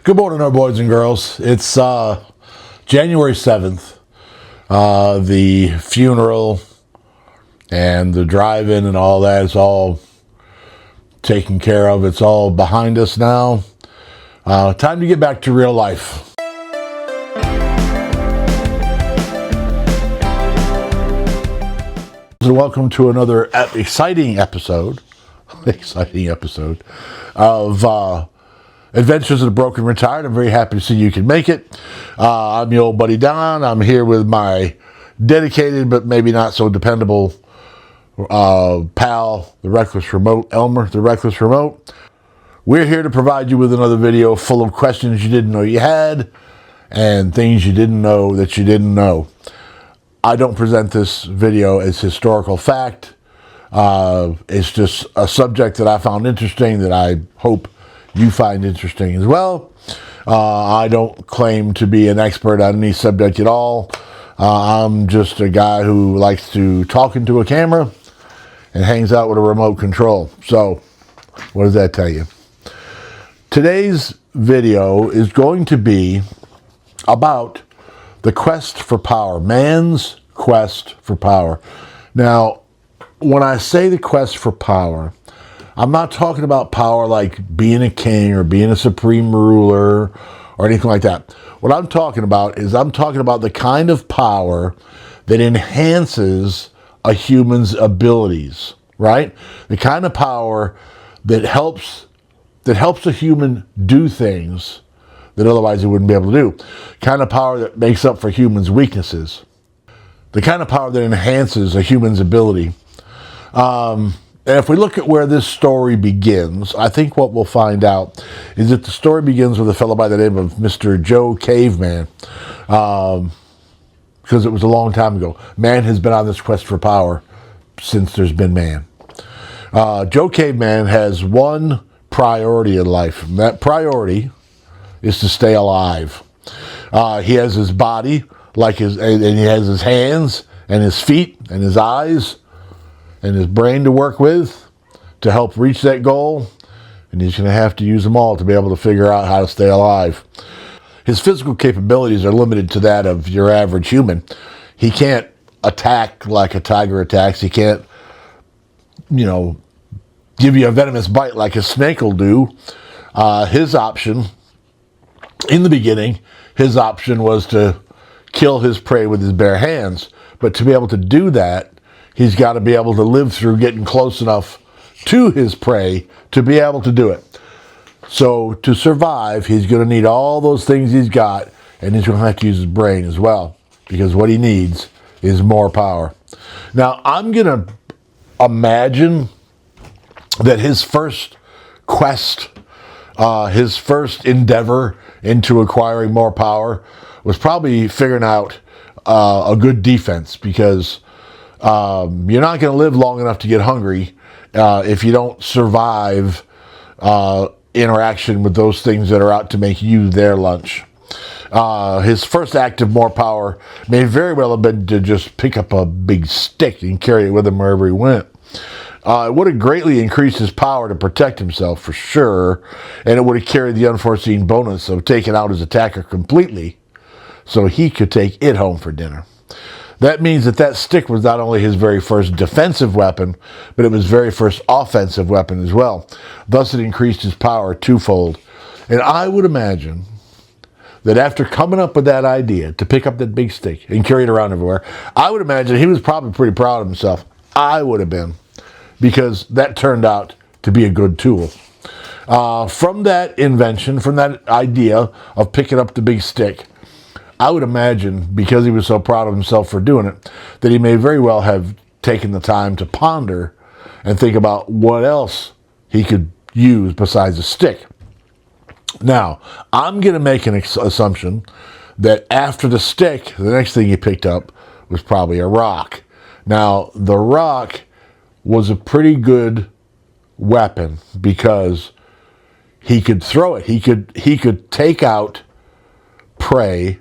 Good morning, our boys and girls. It's January 7th. The funeral and the drive-in and all that is all taken care of. It's all behind us now. Time to get back to real life. So welcome to another exciting episode of Adventures of the Broken Retired. I'm very happy to see you can make it. I'm your old buddy Don. I'm here with my dedicated but maybe not so dependable pal, the Reckless Remote, Elmer, the Reckless Remote. We're here to provide you with another video full of questions you didn't know you had and things you didn't know that you didn't know. I don't present this video as historical fact. It's just a subject that I found interesting that I hope you find interesting as well. I don't claim to be an expert on any subject at all. I'm just a guy who likes to talk into a camera and hangs out with a remote control. So, what does that tell you? Today's video is going to be about the quest for power, man's quest for power. Now, when I say the quest for power, I'm not talking about power like being a king or being a supreme ruler or anything like that. What I'm talking about is I'm talking about the kind of power that enhances a human's abilities, right? The kind of power that helps a human do things that otherwise he wouldn't be able to do. Kind of power that makes up for humans' weaknesses. The kind of power that enhances a human's ability. And if we look at where this story begins, I think what we'll find out is that the story begins with a fellow by the name of Mr. Joe Caveman. Because it was a long time ago. Man has been on this quest for power since there's been man. Joe Caveman has one priority in life. And that priority is to stay alive. He has his body, and he has his hands and his feet and his eyes and his brain to work with to help reach that goal, and he's going to have to use them all to be able to figure out how to stay alive. His physical capabilities are limited to that of your average human. He can't attack like a tiger attacks. He can't, give you a venomous bite like a snake will do. His option, in the beginning, his option was to kill his prey with his bare hands. But to be able to do that, he's got to be able to live through getting close enough to his prey to be able to do it. So to survive, he's going to need all those things he's got, and he's going to have to use his brain as well, because what he needs is more power. Now, I'm going to imagine that his first quest, his first endeavor into acquiring more power was probably figuring out a good defense, because you're not going to live long enough to get hungry if you don't survive interaction with those things that are out to make you their lunch. His first act of more power may very well have been to just pick up a big stick and carry it with him wherever he went. It would have greatly increased his power to protect himself, for sure, and it would have carried the unforeseen bonus of taking out his attacker completely so he could take it home for dinner. That means that stick was not only his very first defensive weapon, but it was his very first offensive weapon as well. Thus, it increased his power twofold. And I would imagine that after coming up with that idea to pick up that big stick and carry it around everywhere, I would imagine he was probably pretty proud of himself. I would have been, because that turned out to be a good tool. From that invention, from that idea of picking up the big stick, I would imagine, because he was so proud of himself for doing it, that he may very well have taken the time to ponder and think about what else he could use besides a stick. Now, I'm going to make an assumption that after the stick, the next thing he picked up was probably a rock. Now, the rock was a pretty good weapon because he could throw it. He could take out prey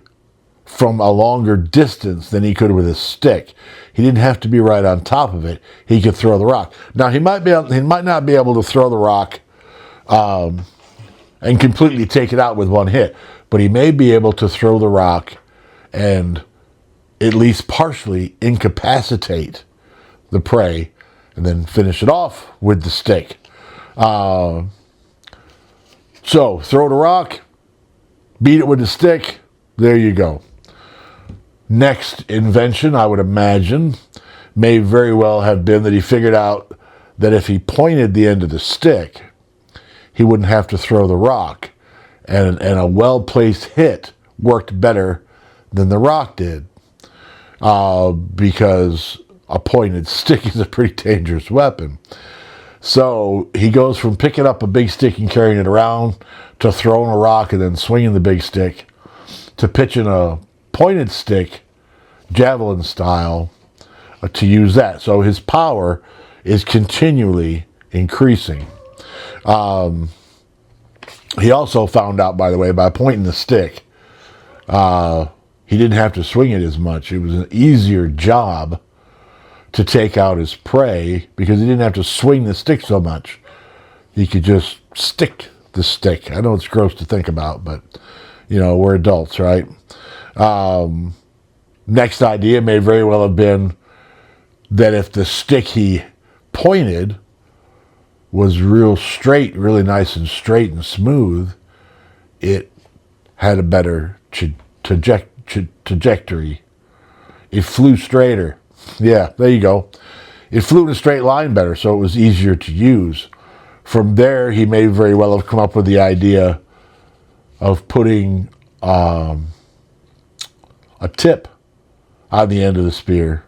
from a longer distance than he could with his stick. He didn't have to be right on top of it. He could throw the rock. Now, he might not be able to throw the rock and completely take it out with one hit. But he may be able to throw the rock and at least partially incapacitate the prey and then finish it off with the stick. So throw the rock, beat it with the stick, there you go. Next invention, I would imagine, may very well have been that he figured out that if he pointed the end of the stick, he wouldn't have to throw the rock. And a well-placed hit worked better than the rock did. Because a pointed stick is a pretty dangerous weapon. So he goes from picking up a big stick and carrying it around to throwing a rock and then swinging the big stick to pitching a pointed stick, javelin style, to use that. So his power is continually increasing. He also found out, by the way, by pointing the stick, he didn't have to swing it as much. It was an easier job to take out his prey because he didn't have to swing the stick so much. He could just stick the stick. I know it's gross to think about, but, you know, we're adults, right? Next idea may very well have been that if the stick he pointed was real straight, really nice and straight and smooth, it had a better trajectory. It flew straighter. Yeah, there you go. It flew in a straight line better, so it was easier to use. From there, he may very well have come up with the idea of putting a tip on the end of the spear,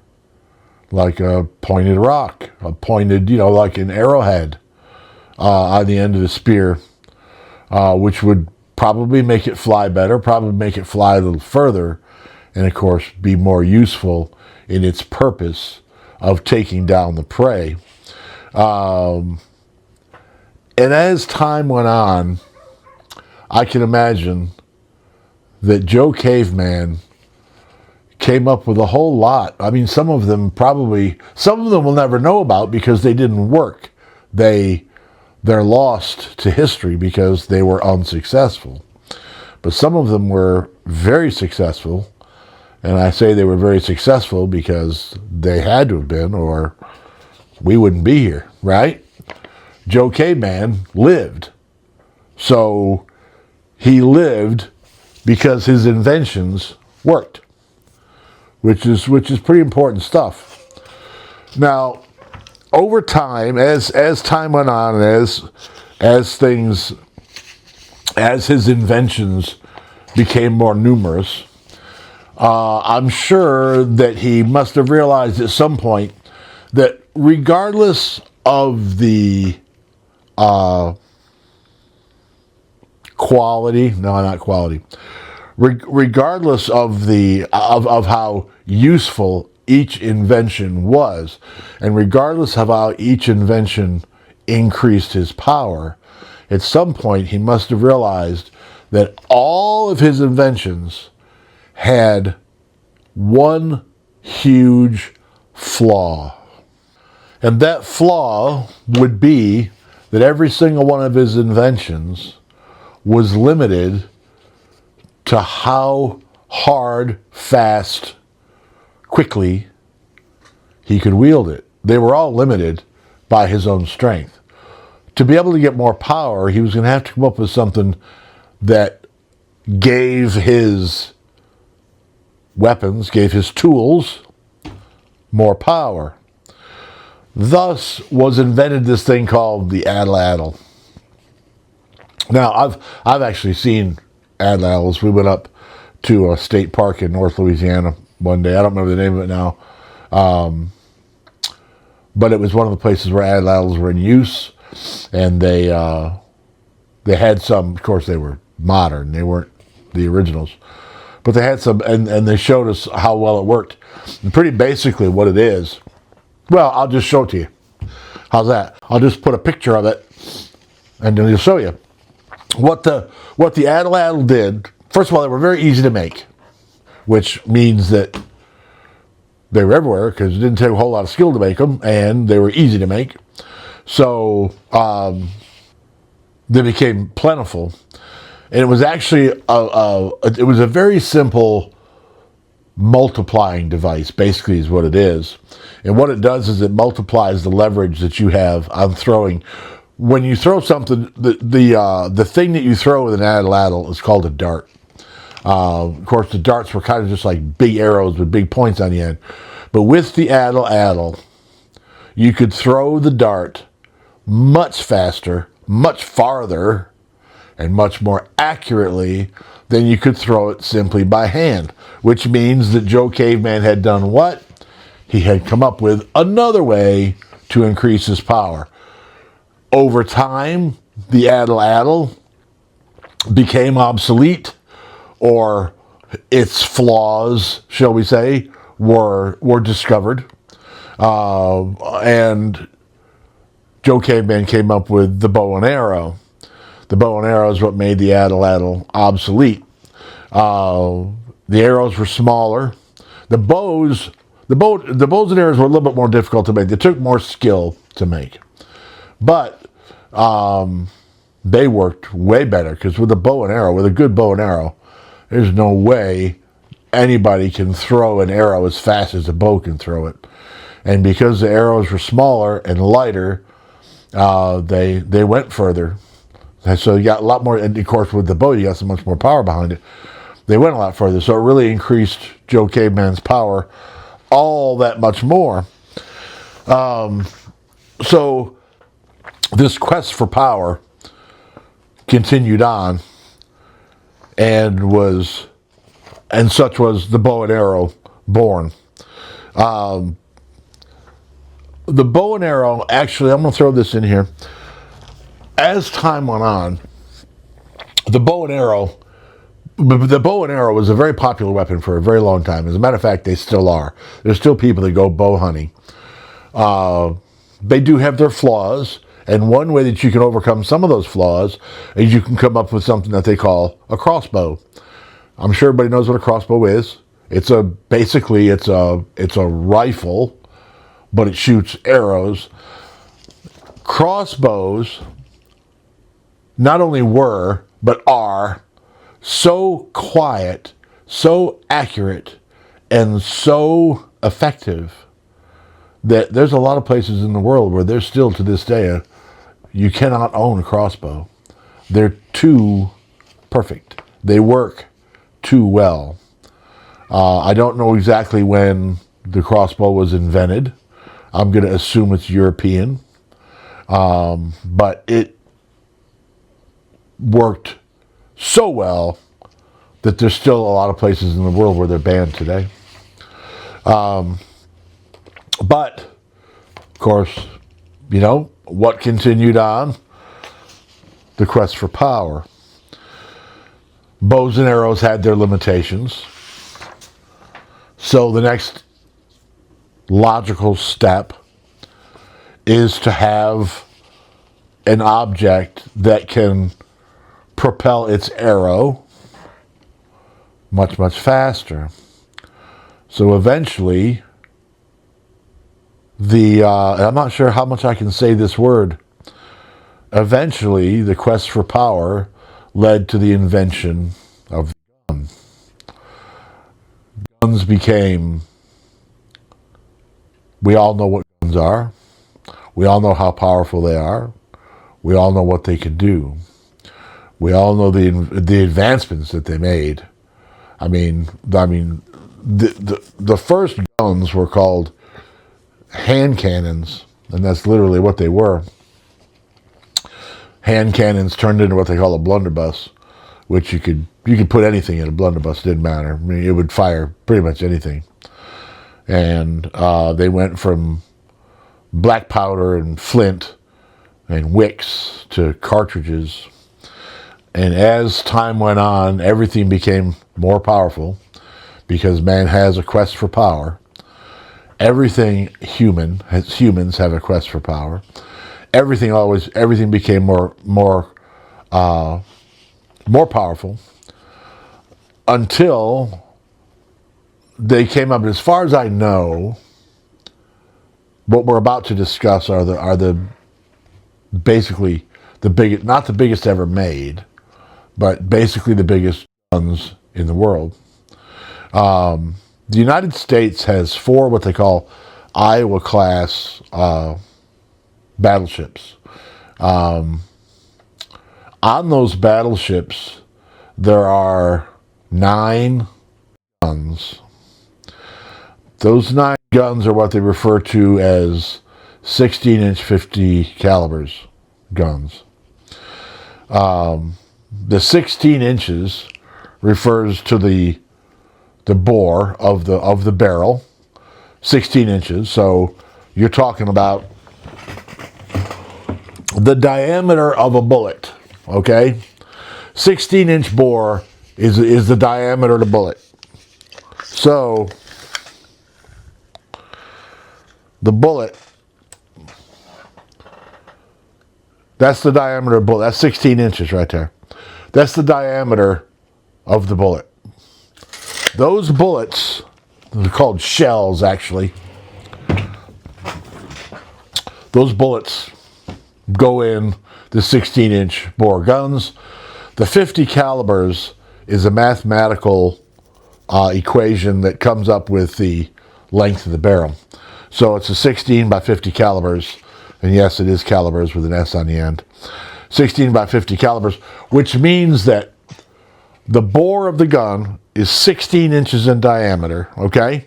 like a pointed rock, a pointed, like an arrowhead on the end of the spear, which would probably make it fly better, probably make it fly a little further, and of course be more useful in its purpose of taking down the prey. And as time went on, I can imagine that Joe Caveman came up with a whole lot. I mean, some of them we'll never know about because they didn't work. They're lost to history because they were unsuccessful. But some of them were very successful, and I say they were very successful because they had to have been, or we wouldn't be here, right? Joe Caveman lived. So he lived because his inventions worked, which is pretty important stuff. Now, over time, as time went on, and as his inventions became more numerous, I'm sure that he must have realized at some point that regardless of the regardless of how useful each invention was, and regardless of how each invention increased his power, at some point he must have realized that all of his inventions had one huge flaw. And that flaw would be that every single one of his inventions was limited to how hard, fast, quickly he could wield it. They were all limited by his own strength. To be able to get more power, he was going to have to come up with something that gave his weapons, gave his tools more power. Thus was invented this thing called the atlatl. Now, I've actually seen atlatls. We went up to a state park in North Louisiana one day. I don't remember the name of it now. But it was one of the places where atlatls were in use. And they had some, of course they were modern. They weren't the originals. But they had some, and they showed us how well it worked. And pretty basically what it is, well, I'll just show it to you. How's that? I'll just put a picture of it, and then I'll show you. What the atlatl did, first of all, they were very easy to make, which means that they were everywhere because it didn't take a whole lot of skill to make them, and they were easy to make. So they became plentiful. And it was actually it was a very simple multiplying device, basically, is what it is. And what it does is it multiplies the leverage that you have on throwing. When you throw something, the thing that you throw with an atlatl is called a dart. Of course, the darts were kind of just like big arrows with big points on the end. But with the atlatl, you could throw the dart much faster, much farther, and much more accurately than you could throw it simply by hand. Which means that Joe Caveman had done what? He had come up with another way to increase his power. Over time, the atlatl became obsolete, or its flaws, shall we say, were discovered. And Joe Caveman came up with the bow and arrow. The bow and arrow is what made the atlatl obsolete. The arrows were smaller. The bows and arrows were a little bit more difficult to make. They took more skill to make. But they worked way better, because with a bow and arrow, with a good bow and arrow, there's no way anybody can throw an arrow as fast as a bow can throw it. And because the arrows were smaller and lighter, they went further. And so you got a lot more, and of course with the bow you got so much more power behind it. They went a lot further, so it really increased Joe Caveman's power all that much more. So this quest for power continued on, and such was the bow and arrow born. The bow and arrow, actually, I'm going to throw this in here. As time went on, the bow and arrow was a very popular weapon for a very long time. As a matter of fact, they still are. There's still people that go bow hunting. They do have their flaws, and one way that you can overcome some of those flaws is you can come up with something that they call a crossbow. I'm sure everybody knows what a crossbow is. It's a rifle, but it shoots arrows. Crossbows not only were, but are so quiet, so accurate, and so effective that there's a lot of places in the world where there's still, to this day, you cannot own a crossbow. They're too perfect. They work too well. I don't know exactly when the crossbow was invented. I'm going to assume it's European. But it worked so well that there's still a lot of places in the world where they're banned today. But, of course, what continued on? The quest for power. Bows and arrows had their limitations. So the next logical step is to have an object that can propel its arrow much, much faster. So eventually, I'm not sure how much I can say this word, eventually the quest for power led to the invention of the gun. Guns became, we all know what guns are. We all know how powerful they are. We all know what they can do. We all know the advancements that they made. I mean, the first guns were called hand cannons, and that's literally what they were. Hand cannons turned into what they call a blunderbuss, which you could put anything in a blunderbuss. Didn't matter. I mean, it would fire pretty much anything. And they went from black powder and flint and wicks to cartridges. And as time went on, everything became more powerful, because man has a quest for power. Humans have a quest for power. Everything became more powerful, until they came up. As far as I know, what we're about to discuss are basically not the biggest ever made, but basically the biggest guns in the world. The United States has 4 what they call Iowa-class battleships. On those battleships, there are 9 guns. Those 9 guns are what they refer to as 16-inch 50 calibers guns. The 16 inches refers to the bore of the barrel, 16 inches. So you're talking about the diameter of a bullet. Okay, 16-inch bore is the diameter of the bullet. So the bullet, that's the diameter of the bullet. That's 16 inches right there. That's the diameter of the bullet. Those bullets, they're called shells actually. Those bullets go in the 16-inch bore guns. The 50 calibers is a mathematical equation that comes up with the length of the barrel. So it's a 16 by 50 calibers, and yes, it is calibers with an S on the end. 16 by 50 calibers, which means that the bore of the gun is 16 inches in diameter, okay?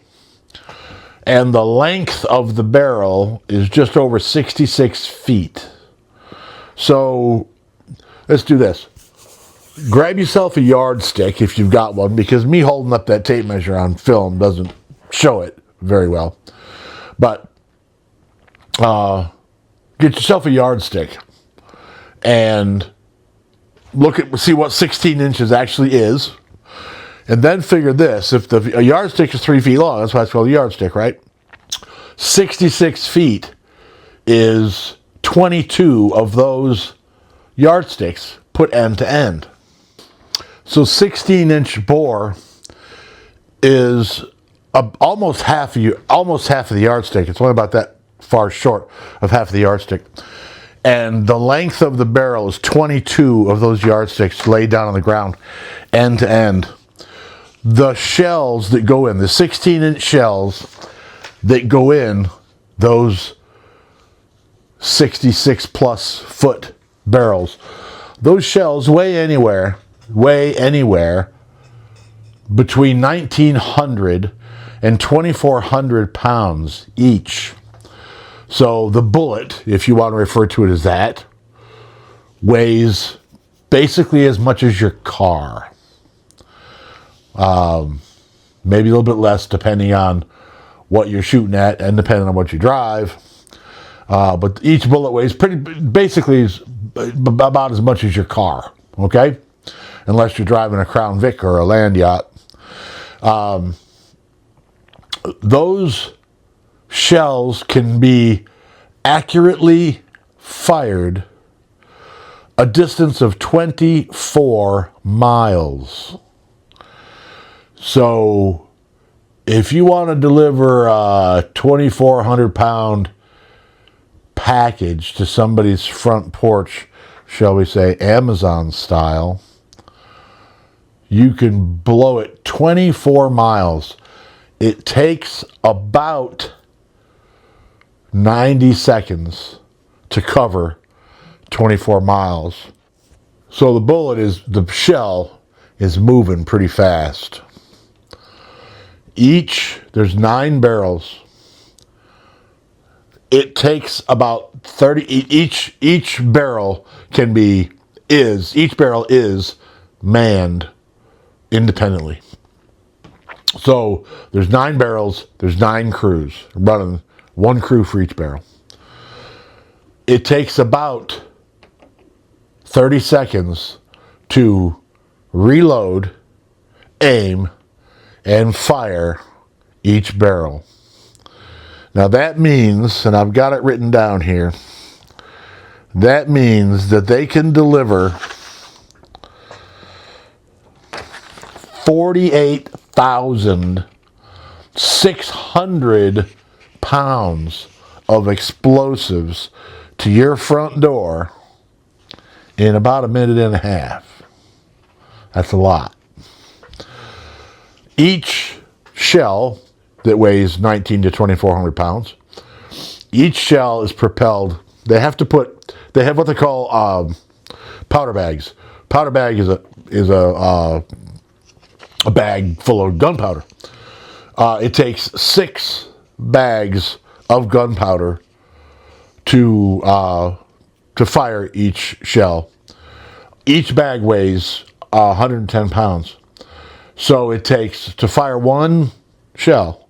And the length of the barrel is just over 66 feet. So let's do this. Grab yourself a yardstick if you've got one, because me holding up that tape measure on film doesn't show it very well. But get yourself a yardstick and see what 16 inches actually is. And then figure this, if a yardstick is 3 feet long, that's why it's called a yardstick, right? 66 feet is 22 of those yardsticks put end to end. So 16-inch bore is almost half of the yardstick. It's only about that far short of half of the yardstick. And the length of the barrel is 22 of those yardsticks laid down on the ground, end to end. The shells that go in, the 16-inch shells that go in those 66-plus foot barrels, those shells weigh anywhere between 1,900 and 2,400 pounds each. So the bullet, if you want to refer to it as that, weighs basically as much as your car. Maybe a little bit less depending on what you're shooting at and depending on what you drive. But each bullet weighs basically about as much as your car, okay? Unless you're driving a Crown Vic or a land yacht. Those shells can be accurately fired a distance of 24 miles. So if you want to deliver a 2,400-pound package to somebody's front porch, shall we say Amazon style, you can blow it 24 miles. It takes about 90 seconds to cover 24 miles. So the shell is moving pretty fast. There's 9 barrels. It takes about 30, each barrel is manned independently. So there's 9 barrels, there's 9 crews running, 1 crew for each barrel. It takes about 30 seconds to reload, aim, and fire each barrel. Now that means, and I've got it written down here, that means that they can deliver 48,600 pounds of explosives to your front door in about a minute and a half. That's a lot. Each shell that weighs 19 to 2,400 pounds, each shell is propelled. They have what they call powder bags. Powder bag is a bag full of gunpowder. It takes 6 bags of gunpowder to fire each shell. Each bag weighs 110 pounds. So it takes, to fire one shell,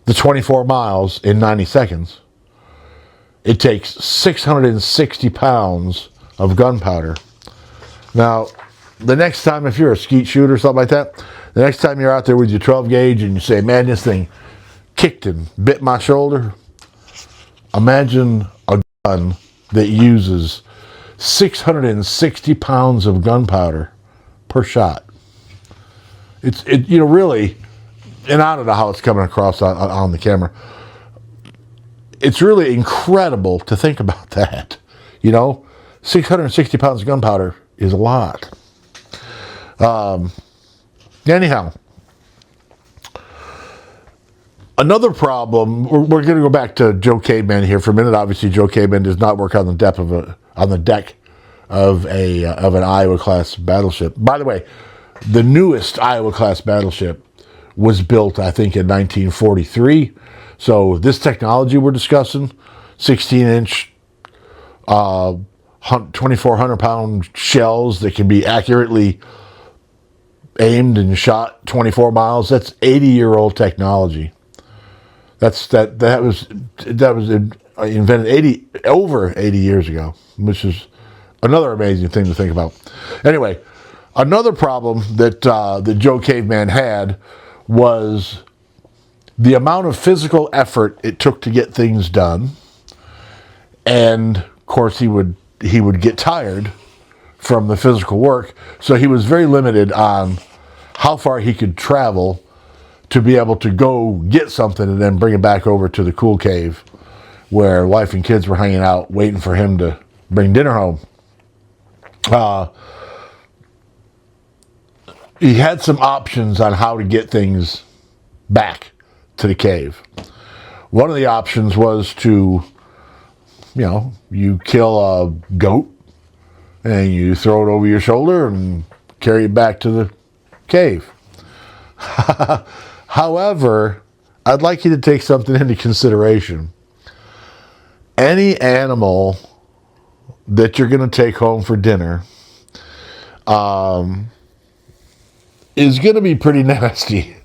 the 24 miles in 90 seconds, it takes 660 pounds of gunpowder. Now, the next time, if you're a skeet shooter or something like that, the next time you're out there with your 12 gauge and you say, man, this thing kicked and bit my shoulder, imagine a gun that uses 660 pounds of gunpowder per shot. It really, and I don't know how it's coming across on the camera. It's really incredible to think about that. 660 pounds of gunpowder is a lot. Anyhow, another problem. We're going to go back to Joe Caveman here for a minute. Obviously, Joe Caveman does not work on the deck of an Iowa class battleship. By the way, the newest Iowa class battleship was built, I think, in 1943. So this technology we're discussing, 16-inch, 2,400 pound shells that can be accurately aimed and shot 24 miles. That's 80-year-old technology. That was invented over 80 years ago, which is another amazing thing to think about. Anyway, another problem that Joe Caveman had was the amount of physical effort it took to get things done, and of course he would get tired from the physical work, so he was very limited on how far he could travel to be able to go get something and then bring it back over to the cool cave where wife and kids were hanging out waiting for him to bring dinner home. He had some options on how to get things back to the cave. One of the options was to, you kill a goat and you throw it over your shoulder and carry it back to the cave. However, I'd like you to take something into consideration. Any animal that you're going to take home for dinner is going to be pretty nasty.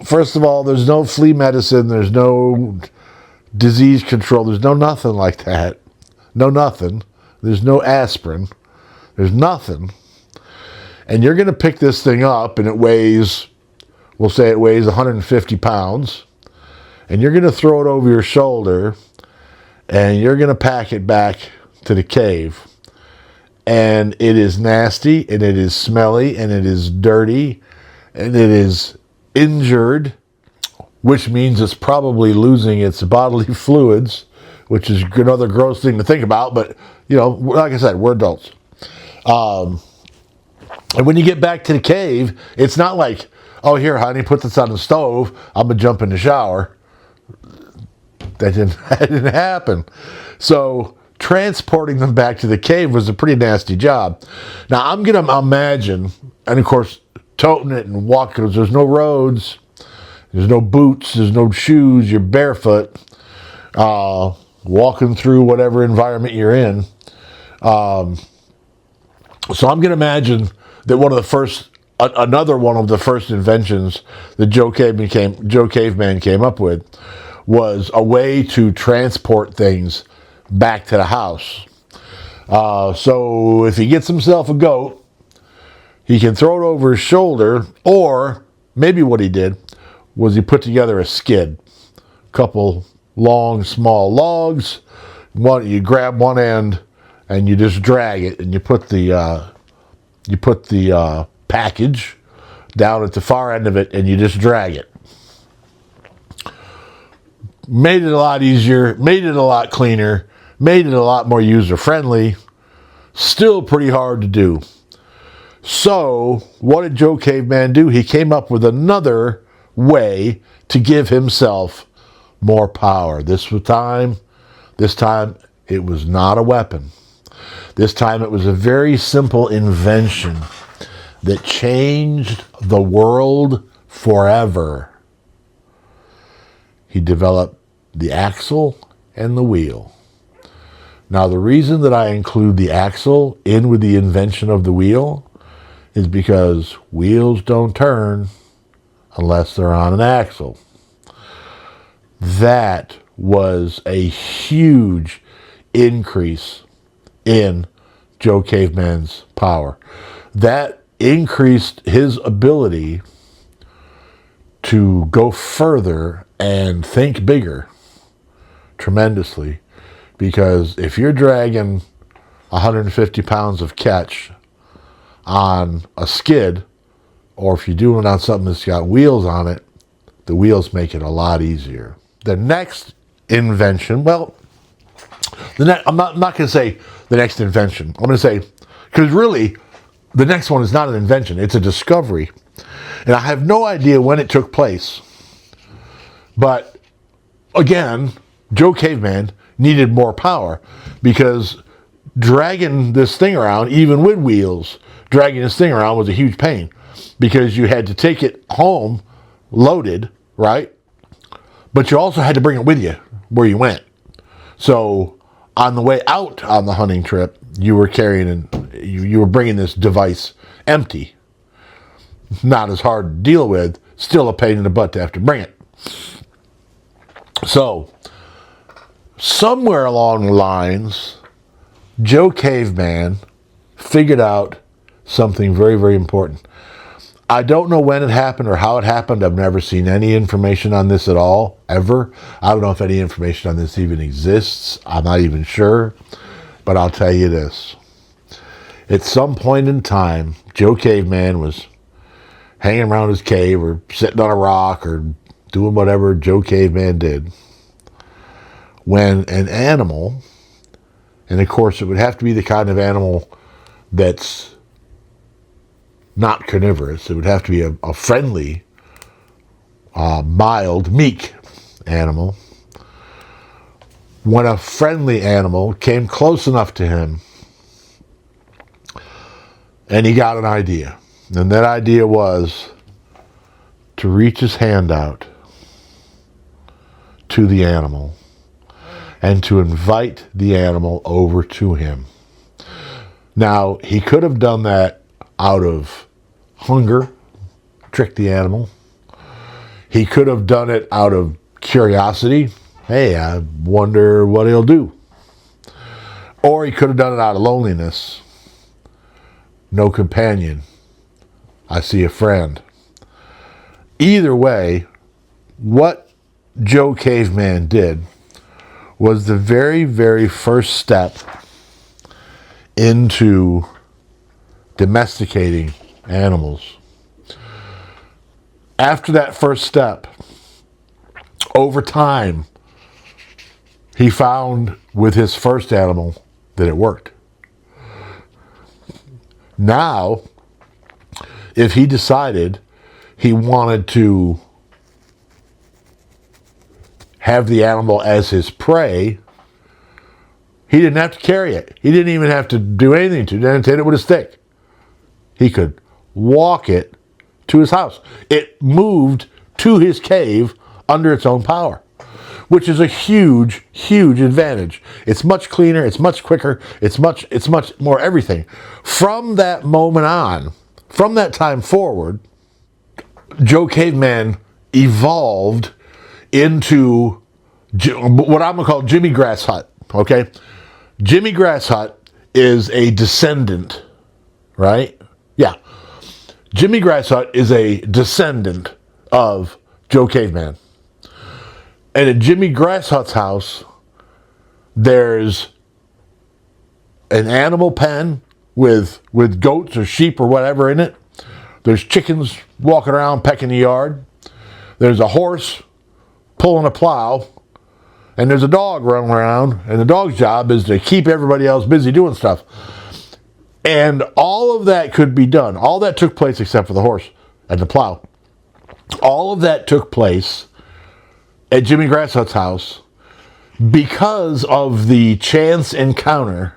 First of all, there's no flea medicine, there's no disease control, there's no nothing like that. No nothing. There's no aspirin. There's nothing. And you're going to pick this thing up and we'll say it weighs 150 pounds, and you're going to throw it over your shoulder and you're going to pack it back to the cave. And it is nasty, and it is smelly, and it is dirty, and it is injured, which means it's probably losing its bodily fluids, which is another gross thing to think about. But, like I said, we're adults. And when you get back to the cave, it's not like, oh, here, honey, put this on the stove, I'm going to jump in the shower. That didn't happen. So transporting them back to the cave was a pretty nasty job. Now, I'm going to imagine, and of course, toting it and walking, because there's no roads, there's no boots, there's no shoes, you're barefoot, walking through whatever environment you're in. So I'm going to imagine that another one of the first inventions that Joe Caveman came up with was a way to transport things back to the house. So if he gets himself a goat, he can throw it over his shoulder, or maybe what he did was he put together a skid. A couple long, small logs. You grab one end and you just drag it, and you put the package down at the far end of it, and you just drag it. Made it a lot easier, made it a lot cleaner, made it a lot more user-friendly. Still pretty hard to do. So, what did Joe Caveman do? He came up with another way to give himself more power. This time, it was not a weapon. This time it was a very simple invention that changed the world forever. He developed the axle and the wheel. Now, the reason that I include the axle in with the invention of the wheel is because wheels don't turn unless they're on an axle. That was a huge increase in Joe Caveman's power. That increased his ability to go further and think bigger tremendously. Because if you're dragging 150 pounds of catch on a skid, or if you're doing it on something that's got wheels on it, the wheels make it a lot easier. The next invention, well, I'm not going to say the next invention. I'm going to say, because really, the next one is not an invention, it's a discovery. And I have no idea when it took place. But again, Joe Caveman needed more power, because dragging this thing around, even with wheels, dragging this thing around was a huge pain, because you had to take it home loaded, right? But you also had to bring it with you where you went. So on the way out on the hunting trip, you were carrying you were bringing this device empty. Not as hard to deal with, still a pain in the butt to have to bring it. So somewhere along the lines, Joe Caveman figured out something very, very important. I don't know when it happened or how it happened. I've never seen any information on this at all, ever. I don't know if any information on this even exists. I'm not even sure. But I'll tell you this. At some point in time, Joe Caveman was hanging around his cave or sitting on a rock or doing whatever Joe Caveman did, when an animal, and of course it would have to be the kind of animal that's not carnivorous, it would have to be a friendly, mild, meek animal. When a friendly animal came close enough to him, and he got an idea, and that idea was to reach his hand out to the animal and to invite the animal over to him. Now, he could have done that out of hunger, trick the animal. He could have done it out of curiosity. Hey, I wonder what he'll do. Or he could have done it out of loneliness. No companion. I see a friend. Either way, what Joe Caveman did was the very, very first step into domesticating animals. After that first step, over time, he found with his first animal that it worked. Now, if he decided he wanted to have the animal as his prey, he didn't have to carry it. He didn't even have to do anything to it. He didn't hit it with a stick. He could walk it to his house. It moved to his cave under its own power, which is a huge, huge advantage. It's much cleaner, it's much quicker, it's much more everything. From that moment on, from that time forward, Joe Caveman evolved into what I'm going to call Jimmy Grass Hut, okay? Jimmy Grass Hut is a descendant, right? Yeah. Jimmy Grass Hut is a descendant of Joe Caveman. And at Jimmy Grass Hut's house, there's an animal pen with goats or sheep or whatever in it. There's chickens walking around pecking the yard. There's a horse pulling a plow. and there's a dog running around, and the dog's job is to keep everybody else busy doing stuff. And all of that could be done. All that took place except for the horse and the plow. All of that took place at Jimmy Grasshut's house because of the chance encounter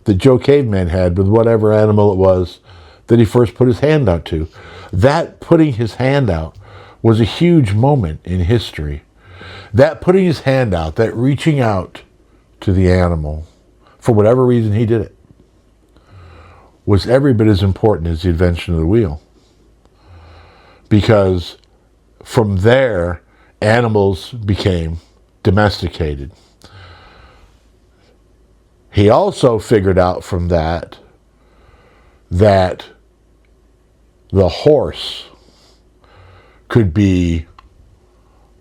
that Joe Caveman had with whatever animal it was that he first put his hand out to. That putting his hand out was a huge moment in history. That putting his hand out, that reaching out to the animal, for whatever reason he did it, was every bit as important as the invention of the wheel. Because from there, animals became domesticated. He also figured out from that the horse could be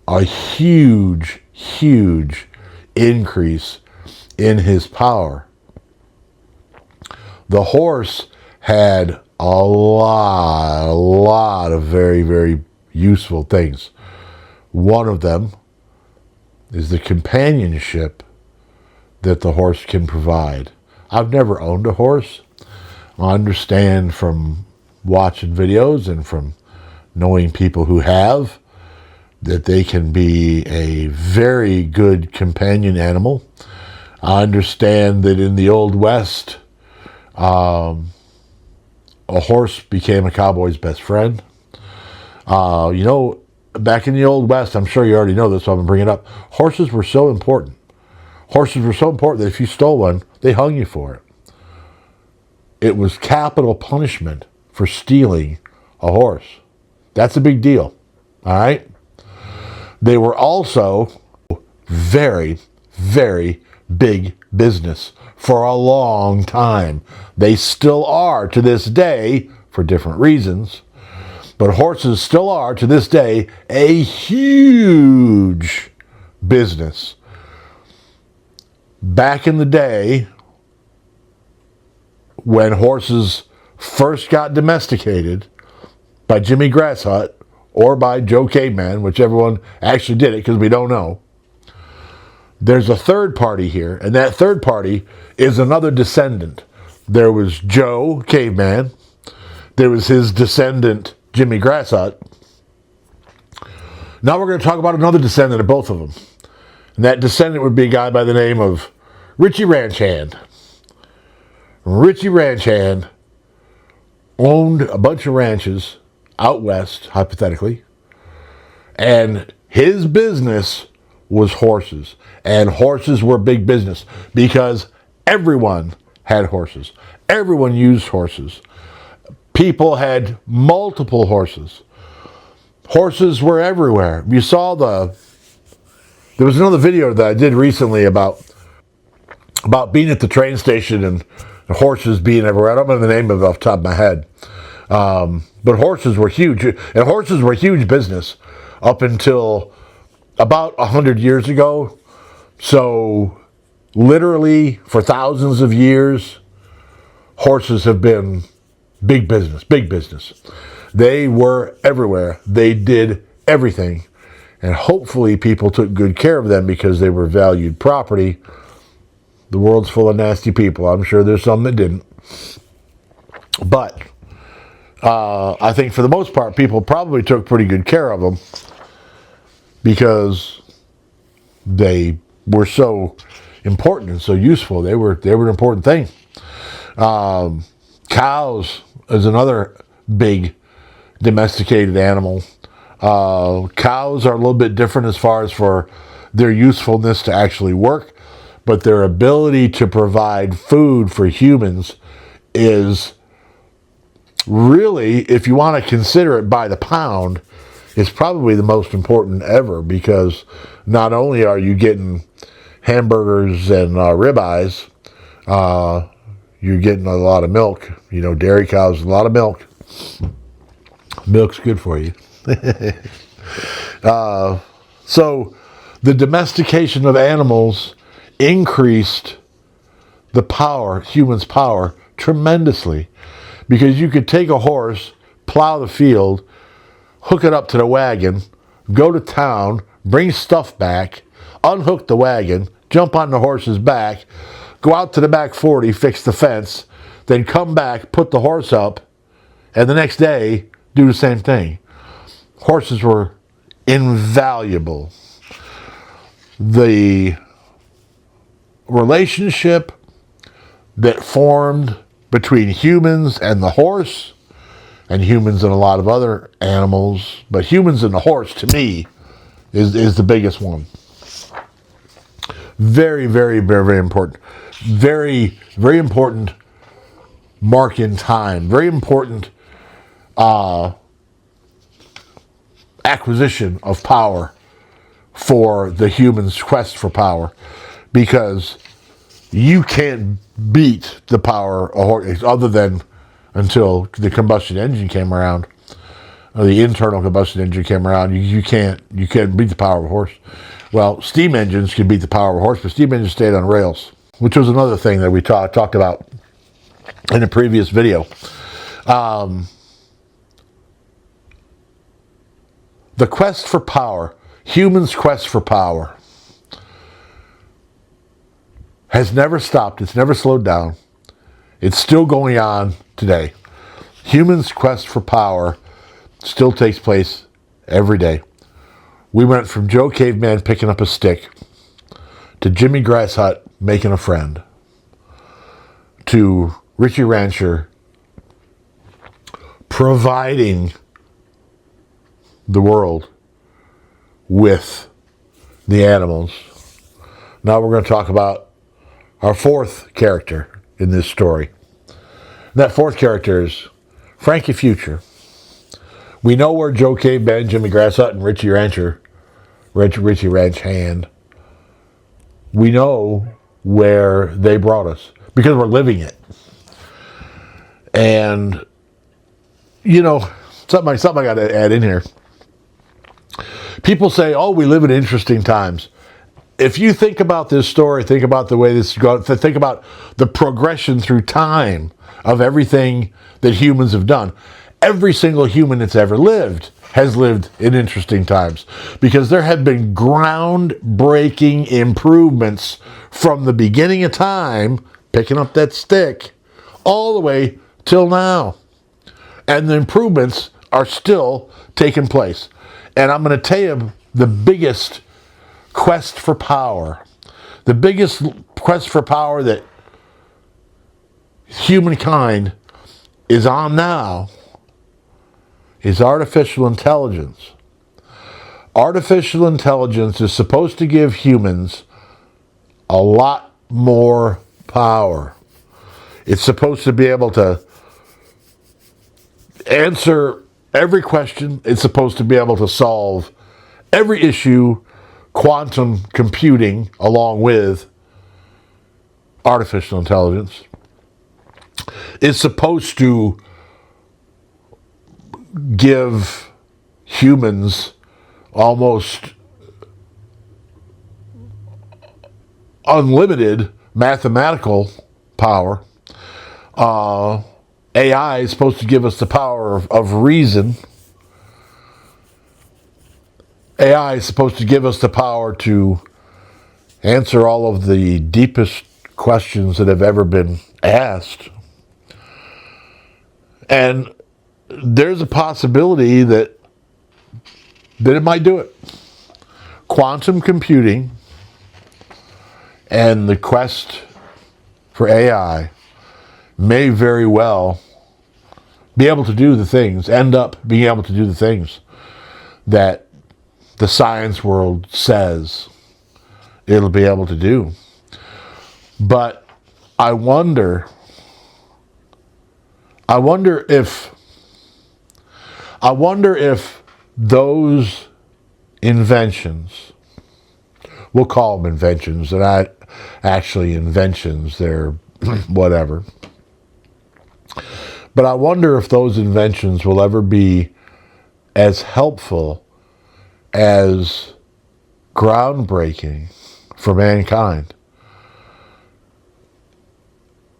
a huge, huge increase in his power. The horse had a lot of very, very useful things. One of them is the companionship that the horse can provide. I've never owned a horse. I understand from watching videos and from knowing people who have that they can be a very good companion animal. I understand that in the Old West, a horse became a cowboy's best friend. Back in the Old West, I'm sure you already know this, so I'm going to bring it up. Horses were so important. Horses were so important that if you stole one, they hung you for it. It was capital punishment for stealing a horse. That's a big deal. All right? They were also very, very big business for a long time. They still are to this day for different reasons. But horses still are to this day a huge business. Back in the day, when horses first got domesticated by Jimmy Grasshut or by Joe Caveman, whichever one actually did it, because we don't know, there's a third party here, and that third party is another descendant. There was Joe Caveman, there was his descendant Jimmy Grasshut. Now we're going to talk about another descendant of both of them. And that descendant would be a guy by the name of Richie Ranch Hand. Richie Ranch Hand owned a bunch of ranches out west, hypothetically. And his business was horses. And horses were big business because everyone had horses. Everyone used horses. People had multiple horses. Horses were everywhere. You saw there was another video that I did recently about being at the train station and horses being everywhere. I don't remember the name of it off the top of my head. But horses were huge. And horses were huge business up until about 100 years ago. So literally for thousands of years, horses have been big business, big business. They were everywhere. They did everything. And hopefully people took good care of them because they were valued property. The world's full of nasty people. I'm sure there's some that didn't. But I think for the most part, people probably took pretty good care of them because they were so important and so useful. They were an important thing. Cows is another big domesticated animal. Cows are a little bit different as far as for their usefulness to actually work, but their ability to provide food for humans is really, if you want to consider it by the pound, is probably the most important ever, because not only are you getting hamburgers and ribeyes, you're getting a lot of milk. You know, dairy cows, a lot of milk. Milk's good for you. So the domestication of animals increased the power, humans' power, tremendously. Because you could take a horse, plow the field, hook it up to the wagon, go to town, bring stuff back, unhook the wagon, jump on the horse's back, go out to the back 40, fix the fence, then come back, put the horse up, and the next day do the same thing. Horses were invaluable. The relationship that formed between humans and the horse, and humans and a lot of other animals, but humans and the horse, to me, is the biggest one. Very, very, very, very important. Very, very important mark in time. Very important acquisition of power for the human's quest for power, because you can't beat the power of horse other than until the combustion engine came around, or the internal combustion engine came around. You can't beat the power of a horse. Well, steam engines can beat the power of a horse, but steam engines stayed on rails, which was another thing that we talked about in a previous video. The quest for power, humans' quest for power, has never stopped. It's never slowed down. It's still going on today. Humans' quest for power still takes place every day. We went from Joe Caveman picking up a stick to Jimmy Grass Hut making a friend to Richie Rancher providing the world with the animals. Now we're going to talk about our fourth character in this story. That fourth character is Frankie Future. We know where Joe Caveman, Jimmy Grass Hut, and Richie Ranch Hand, we know where they brought us because we're living it. And, you know, something I got to add in here. People say, oh, we live in interesting times. If you think about this story, think about the way this is going, think about the progression through time of everything that humans have done. Every single human that's ever lived has lived in interesting times, because there have been groundbreaking improvements from the beginning of time, picking up that stick, all the way till now. And the improvements are still taking place. And I'm going to tell you the biggest quest for power, the biggest quest for power that humankind is on now is artificial intelligence. Artificial intelligence is supposed to give humans a lot more power. It's supposed to be able to answer every question. It's supposed to be able to solve every issue, quantum computing along with artificial intelligence. It's supposed to give humans almost unlimited mathematical power. AI is supposed to give us the power of reason. AI is supposed to give us the power to answer all of the deepest questions that have ever been asked. And there's a possibility that it might do it. Quantum computing and the quest for AI may very well be able to do the things, end up being able to do the things that the science world says it'll be able to do. But I wonder if those inventions, we'll call them inventions, they're not actually inventions, they're whatever. But I wonder if those inventions will ever be as helpful, as groundbreaking for mankind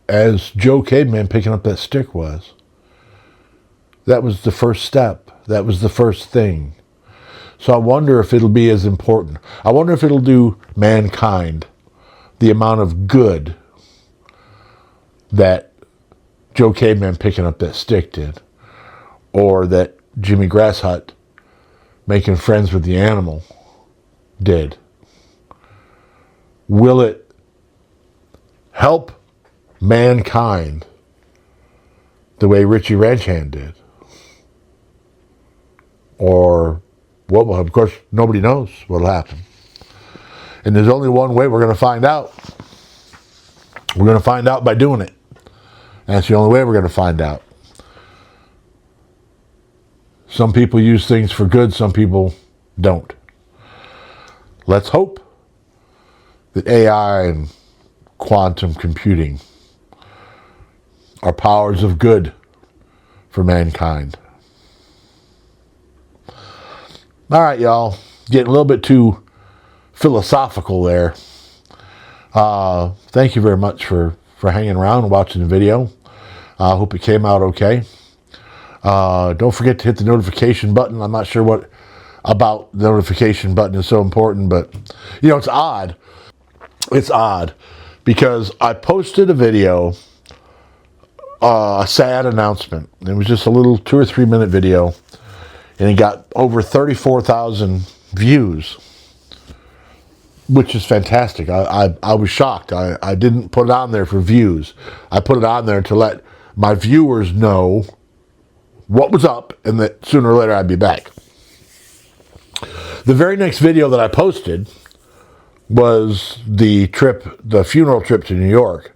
as Joe Caveman picking up that stick was. That was the first step. That was the first thing. So I wonder if it'll be as important. I wonder if it'll do mankind the amount of good that Joe Caveman picking up that stick did, or that Jimmy Grasshut making friends with the animal did. Will it help mankind the way Richie Ranchan did? Or what will, of course, nobody knows what will happen. And there's only one way we're going to find out. We're going to find out by doing it. And that's the only way we're going to find out. Some people use things for good, some people don't. Let's hope that AI and quantum computing are powers of good for mankind. All right, y'all. Getting a little bit too philosophical there. Thank you very much for hanging around and watching the video. I hope it came out okay. Don't forget to hit the notification button. I'm not sure what about the notification button is so important, but you know, it's odd. It's odd because I posted a video, a sad announcement. It was just a little 2 or 3 minute video, and it got over 34,000 views, which is fantastic. I was shocked. I didn't put it on there for views. I put it on there to let my viewers know what was up and that sooner or later I'd be back. The very next video that I posted was the funeral trip to New York.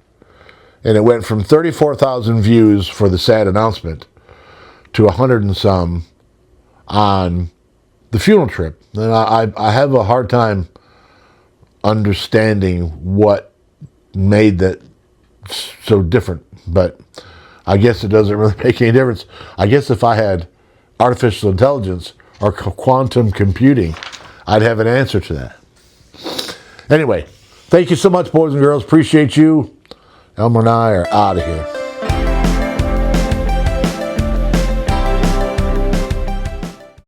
And it went from 34,000 views for the sad announcement to 100 and some on the funeral trip. And I have a hard time understanding what made that so different. But I guess it doesn't really make any difference. I guess if I had artificial intelligence or quantum computing, I'd have an answer to that. Anyway, thank you so much, boys and girls. Appreciate you. Elmer and I are out of here.